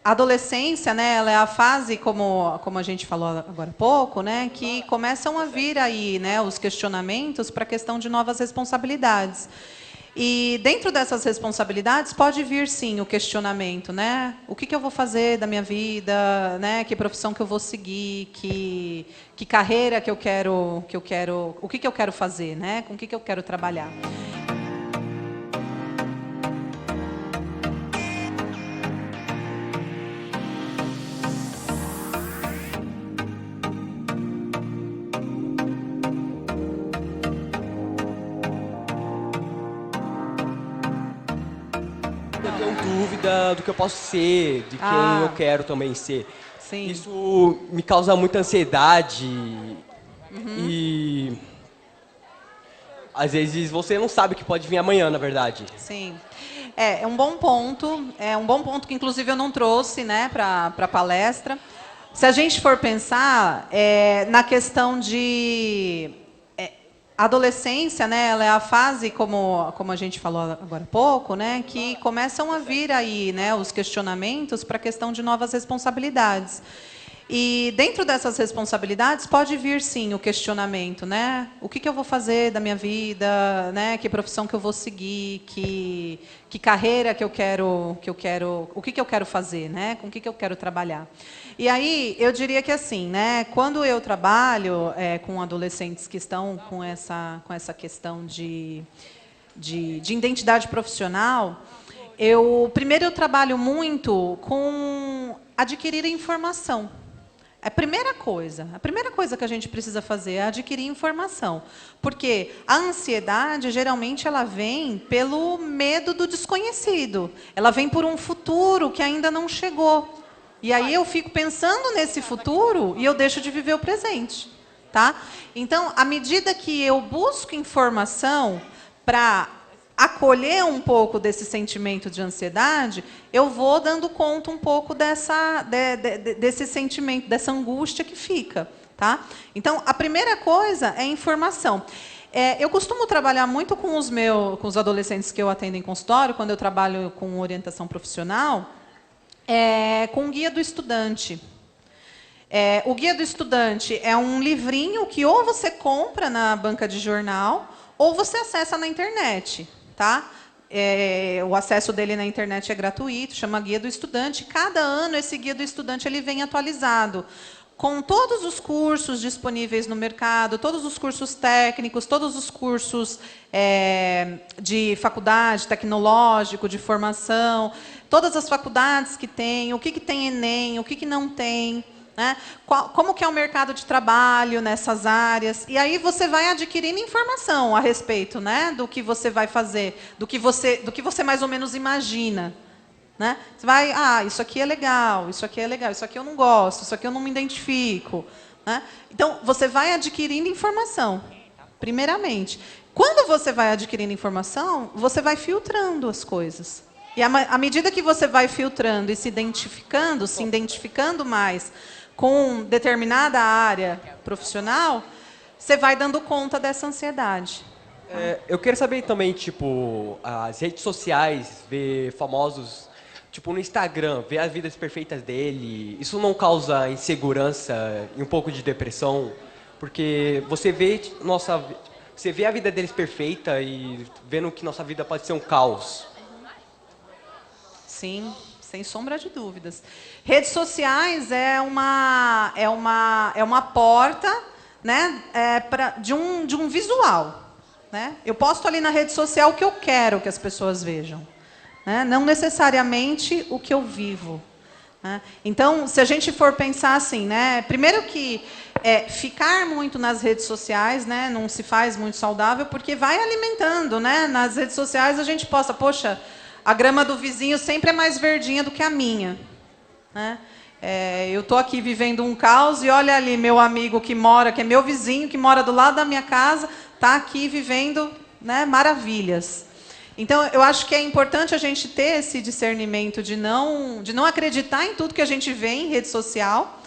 A adolescência, né, ela é a fase, como a gente falou agora há pouco, né, que começam a vir aí, né, os questionamentos para a questão de novas responsabilidades. E dentro dessas responsabilidades pode vir, sim, o questionamento, né? O que eu vou fazer da minha vida, né? Que profissão que eu vou seguir, que carreira que eu quero, o que eu quero fazer, né? Com o que eu quero trabalhar. Eu tenho dúvida do que eu posso ser, de quem eu quero também ser. Sim. Isso me causa muita ansiedade e às vezes você não sabe o que pode vir amanhã, na verdade. Sim. É um bom ponto. É um bom ponto que, inclusive, eu não trouxe, né, para a palestra. Se a gente for pensar na questão de a adolescência, né, ela é a fase, como a gente falou agora há pouco, né, que começam a vir aí, né, os questionamentos para a questão de novas responsabilidades. E dentro dessas responsabilidades pode vir, sim, o questionamento, né? O que eu vou fazer da minha vida, né? Que profissão que eu vou seguir, que carreira que eu quero, o que eu quero fazer, né? Com o que eu quero trabalhar. E aí eu diria que assim, né? Quando eu trabalho com adolescentes que estão com essa questão de identidade profissional, primeiro eu trabalho muito com adquirir informação. A primeira coisa que a gente precisa fazer é adquirir informação. Porque a ansiedade, geralmente, ela vem pelo medo do desconhecido. Ela vem por um futuro que ainda não chegou. E aí eu fico pensando nesse futuro e eu deixo de viver o presente. Tá? Então, à medida que eu busco informação para acolher um pouco desse sentimento de ansiedade, eu vou dando conta um pouco desse sentimento, dessa angústia que fica. Tá? Então, a primeira coisa é informação. Eu costumo trabalhar muito com os adolescentes que eu atendo em consultório, quando eu trabalho com orientação profissional, com o Guia do Estudante. O Guia do Estudante é um livrinho que ou você compra na banca de jornal ou você acessa na internet. Tá? O acesso dele na internet é gratuito, chama Guia do Estudante. Cada ano esse Guia do Estudante ele vem atualizado, com todos os cursos disponíveis no mercado, todos os cursos técnicos, todos os cursos de faculdade, tecnológico, de formação, todas as faculdades que tem, o que tem Enem, o que não tem. Né? Como que é o mercado de trabalho nessas áreas? E aí você vai adquirindo informação a respeito, né, do que você vai fazer, do que você mais ou menos imagina. Né? Você vai, isso aqui é legal, isso aqui eu não gosto, isso aqui eu não me identifico. Né? Então, você vai adquirindo informação, primeiramente. Quando você vai adquirindo informação, você vai filtrando as coisas. E à medida que você vai filtrando e se identificando mais com determinada área profissional, você vai dando conta dessa ansiedade. Eu quero saber também, tipo, as redes sociais, ver famosos, tipo, no Instagram, ver as vidas perfeitas dele, isso não causa insegurança e um pouco de depressão? Porque você vê a vida deles perfeita e vendo que nossa vida pode ser um caos. Sim, sem sombra de dúvidas. Redes sociais é uma porta, né, de um visual. Né? Eu posto ali na rede social o que eu quero que as pessoas vejam. Né? Não necessariamente o que eu vivo. Né? Então, se a gente for pensar assim, né, primeiro que ficar muito nas redes sociais, né, não se faz muito saudável, porque vai alimentando. Né? Nas redes sociais a gente posta, poxa, a grama do vizinho sempre é mais verdinha do que a minha. Né? Eu estou aqui vivendo um caos e olha ali meu amigo que é meu vizinho, que mora do lado da minha casa, está aqui vivendo, né, maravilhas. Então, eu acho que é importante a gente ter esse discernimento de não acreditar em tudo que a gente vê em rede social,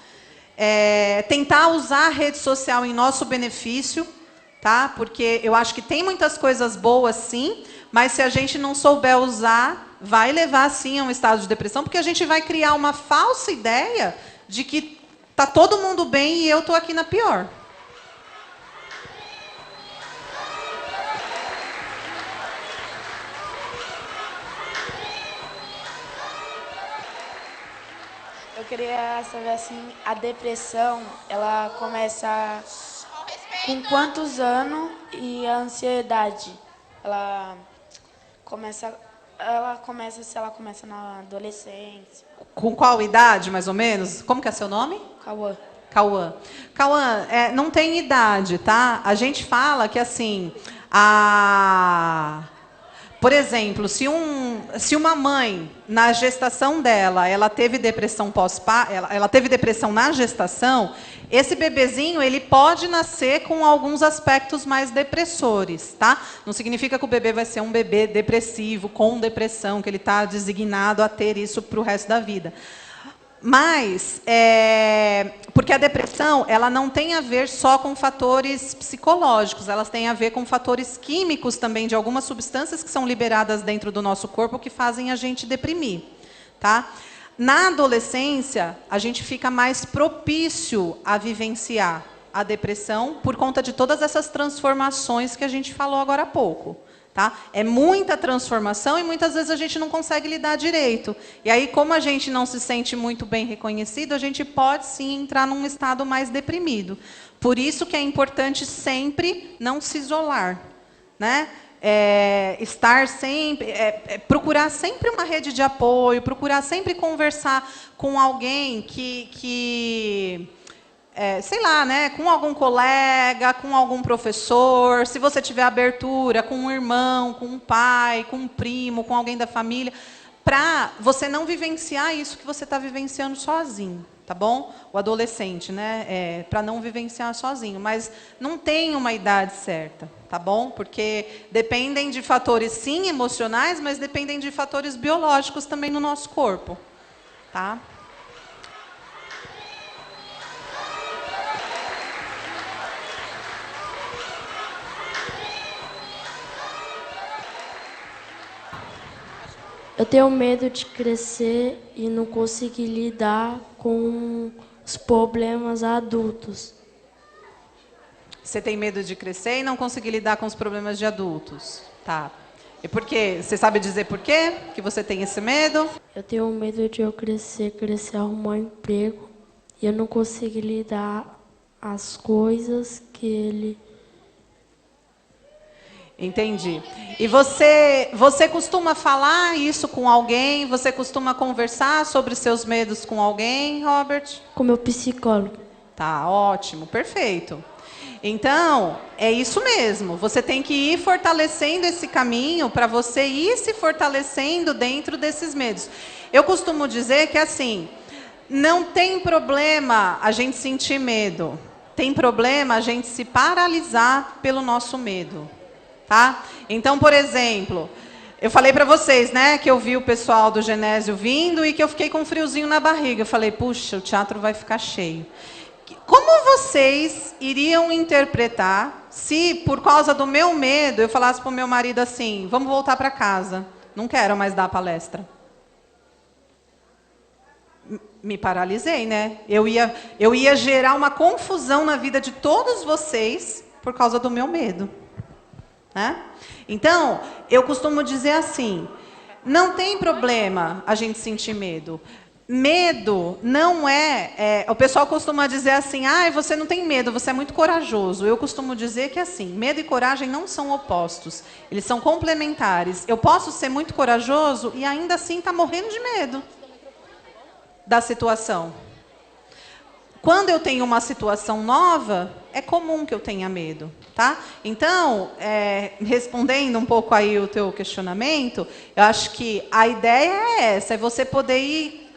tentar usar a rede social em nosso benefício, tá? Porque eu acho que tem muitas coisas boas, sim, mas se a gente não souber usar, vai levar sim a um estado de depressão, porque a gente vai criar uma falsa ideia de que tá todo mundo bem e eu tô aqui na pior. Eu queria saber assim, a depressão, ela começa com quantos anos e a ansiedade, ela começa se ela começa na adolescência. Com qual idade, mais ou menos? Como que é seu nome? Cauã. Cauã. Cauã, não tem idade, tá? A gente fala que, assim, por exemplo, se uma mãe, na gestação dela, ela teve depressão ela teve depressão na gestação, esse bebezinho, ele pode nascer com alguns aspectos mais depressores, tá? Não significa que o bebê vai ser um bebê depressivo, com depressão, que ele está designado a ter isso para o resto da vida. Mas, porque a depressão, ela não tem a ver só com fatores psicológicos, elas têm a ver com fatores químicos também, de algumas substâncias que são liberadas dentro do nosso corpo que fazem a gente deprimir, tá? Na adolescência, a gente fica mais propício a vivenciar a depressão por conta de todas essas transformações que a gente falou agora há pouco. Tá? É muita transformação e muitas vezes a gente não consegue lidar direito. E aí, como a gente não se sente muito bem reconhecido, a gente pode sim entrar num estado mais deprimido. Por isso que é importante sempre não se isolar, né? Estar sempre, procurar sempre uma rede de apoio, procurar sempre conversar com alguém que sei lá, né, com algum colega, com algum professor, se você tiver abertura, com um irmão, com um pai, com um primo, com alguém da família, para você não vivenciar isso que você está vivenciando sozinho, tá bom? O adolescente, né, para não vivenciar sozinho, mas não tem uma idade certa, tá bom? Porque dependem de fatores, sim, emocionais, mas dependem de fatores biológicos também no nosso corpo, tá? Eu tenho medo de crescer e não conseguir lidar com os problemas adultos. Você tem medo de crescer e não conseguir lidar com os problemas de adultos. Tá. E por quê? Você sabe dizer por quê que você tem esse medo? Eu tenho medo de eu crescer, arrumar um emprego e eu não conseguir lidar as coisas que ele... Entendi. E você costuma falar isso com alguém? Você costuma conversar sobre seus medos com alguém, Robert? Com meu psicólogo. Tá, ótimo, perfeito. Então, é isso mesmo. Você tem que ir fortalecendo esse caminho para você ir se fortalecendo dentro desses medos. Eu costumo dizer que, assim, não tem problema a gente sentir medo. Tem problema a gente se paralisar pelo nosso medo. Tá? Então, por exemplo, eu falei para vocês, né, que eu vi o pessoal do Genésio vindo e que eu fiquei com um friozinho na barriga. Eu falei, puxa, o teatro vai ficar cheio. Como vocês iriam interpretar se, por causa do meu medo, eu falasse para o meu marido assim, vamos voltar para casa, não quero mais dar palestra? Me paralisei, né? Eu ia gerar uma confusão na vida de todos vocês por causa do meu medo. Né? Então, eu costumo dizer assim, não tem problema a gente sentir medo. Medo não o pessoal costuma dizer assim, você não tem medo, você é muito corajoso. Eu costumo dizer que assim, medo e coragem não são opostos, eles são complementares. Eu posso ser muito corajoso e ainda assim estar morrendo de medo da situação. Quando eu tenho uma situação nova, é comum que eu tenha medo, tá? Então, respondendo um pouco aí o teu questionamento, eu acho que a ideia é essa, é você poder ir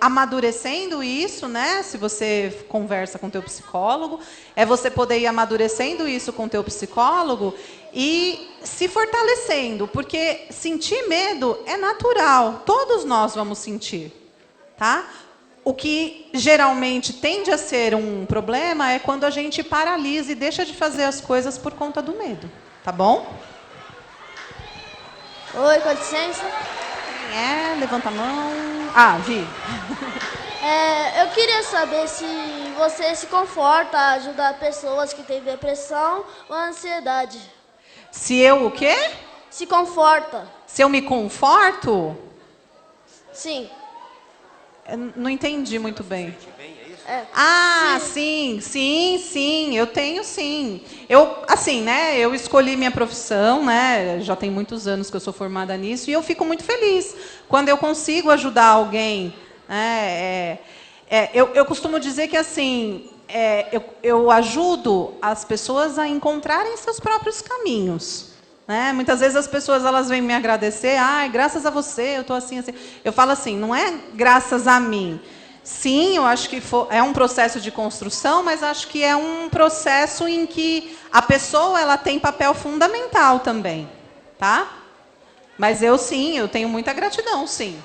amadurecendo isso, né? Se você conversa com o teu psicólogo, é você poder ir amadurecendo isso com o teu psicólogo e se fortalecendo, porque sentir medo é natural, todos nós vamos sentir, tá? O que geralmente tende a ser um problema é quando a gente paralisa e deixa de fazer as coisas por conta do medo, tá bom? Oi, com licença. Quem é? Levanta a mão. Ah, Vi. Eu queria saber se você se conforta a ajudar pessoas que têm depressão ou ansiedade. Se eu o quê? Se conforta. Se eu me conforto? Sim. Eu não entendi muito bem. É. Ah, sim, eu tenho sim. Eu, assim, né, eu escolhi minha profissão, né, já tem muitos anos que eu sou formada nisso, e eu fico muito feliz quando eu consigo ajudar alguém. Né, eu costumo dizer que, assim, eu ajudo as pessoas a encontrarem seus próprios caminhos. Né? Muitas vezes as pessoas elas vêm me agradecer, graças a você, eu estou assim, assim. Eu falo assim, não é graças a mim. Sim, eu acho que é um processo de construção, mas acho que é um processo em que a pessoa ela tem papel fundamental também, tá? Mas eu sim, eu tenho muita gratidão, sim.